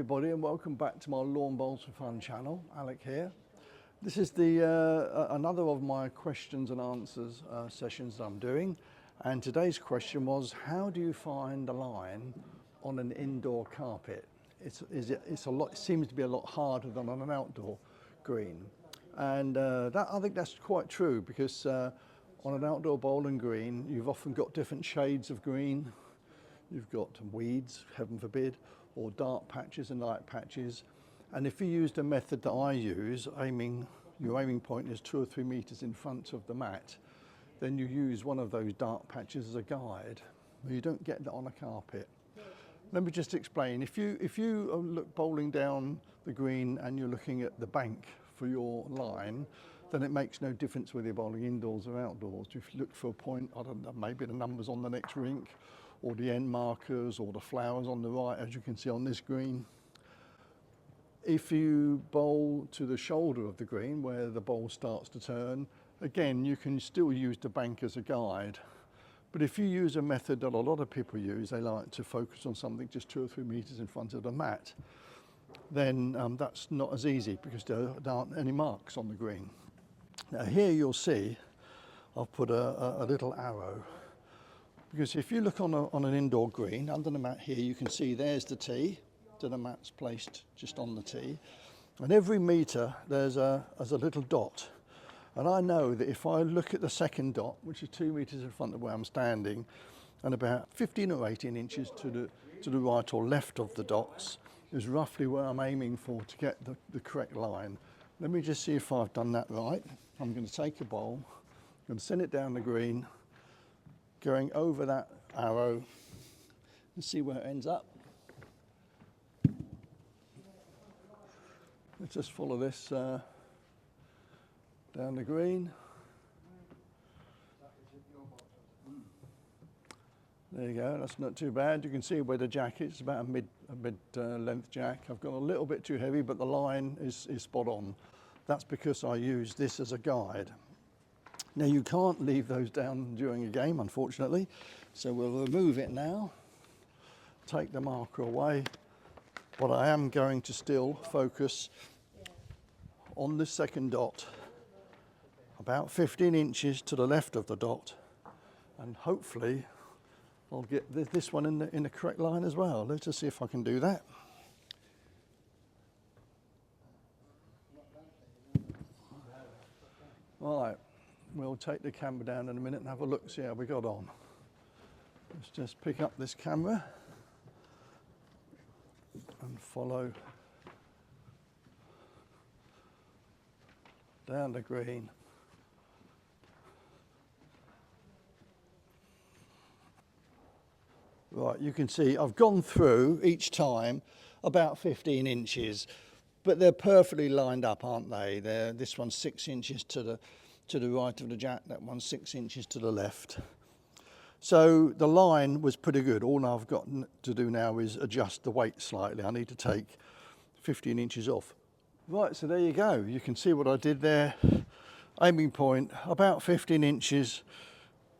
everybody, and welcome back to my Lawn Bowls for Fun channel. Alec here. This is another of my questions and answers sessions that I'm doing, and today's question was, how do you find a line on an indoor carpet? It seems to be a lot harder than on an outdoor green, and I think that's quite true, because on an outdoor bowling green you've often got different shades of green. You've got weeds, heaven forbid, or dark patches and light patches. And if you used a method that I use, your aiming point is 2 or 3 meters in front of the mat, then you use one of those dark patches as a guide. You don't get that on a carpet. Let me just explain. If you look bowling down the green and you're looking at the bank for your line, then it makes no difference whether you're bowling indoors or outdoors. If you look for a point, I don't know, maybe the numbers on the next rink, or the end markers, or the flowers on the right, as you can see on this green. If you bowl to the shoulder of the green, where the bowl starts to turn, again, you can still use the bank as a guide. But if you use a method that a lot of people use, they like to focus on something just 2 or 3 meters in front of the mat, then that's not as easy, because there aren't any marks on the green. Now here you'll see, I've put a little arrow, because if you look on an indoor green, under the mat here, you can see there's the tee, so the mat's placed just on the tee. And every meter there's a little dot. And I know that if I look at the second dot, which is 2 meters in front of where I'm standing, and about 15 or 18 inches to the right or left of the dots, is roughly where I'm aiming for to get the correct line. Let me just see if I've done that right. I'm going to take a bowl, I'm going to send it down the green, going over that arrow, and see where it ends up. Let's just follow this down the green. There you go, that's not too bad. You can see where the jack is, it's about a mid length jack. I've gone a little bit too heavy, but the line is spot on. That's because I use this as a guide. Now you can't leave those down during a game, unfortunately, so we'll remove it now, take the marker away, but I am going to still focus on the second dot, about 15 inches to the left of the dot, and hopefully I'll get this one in the correct line as well. Let's just see if I can do that. All right. We'll take the camera down in a minute and have a look, see how we got on. Let's just pick up this camera and follow down the green. Right, you can see I've gone through each time about 15 inches, but they're perfectly lined up, aren't they? This one's 6 inches to the right of the jack, that one's 6 inches to the left. So the line was pretty good. All I've got to do now is adjust the weight slightly. I need to take 15 inches off. Right, so there you go. You can see what I did there. Aiming point about 15 inches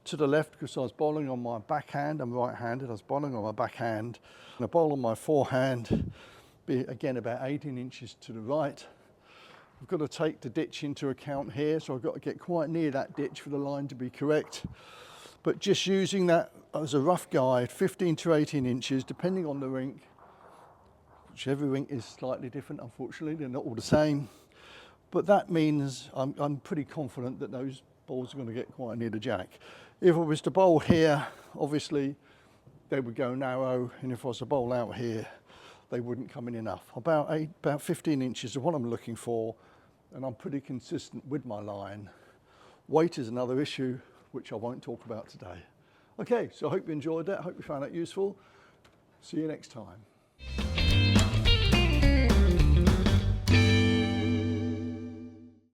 to the left, because I was bowling on my backhand. I'm right-handed. I was bowling on my backhand. And I bowl on my forehand, be again about 18 inches to the right. I've got to take the ditch into account here, so I've got to get quite near that ditch for the line to be correct. But just using that as a rough guide, 15 to 18 inches, depending on the rink, which every rink is slightly different, unfortunately, they're not all the same. But that means I'm pretty confident that those balls are going to get quite near the jack. If I was to bowl here, obviously they would go narrow, and if I was to bowl out here, they wouldn't come in enough. About 15 inches is what I'm looking for, and I'm pretty consistent with my line. Weight is another issue, which I won't talk about today. Okay, so I hope you enjoyed that. I hope you found that useful. See you next time.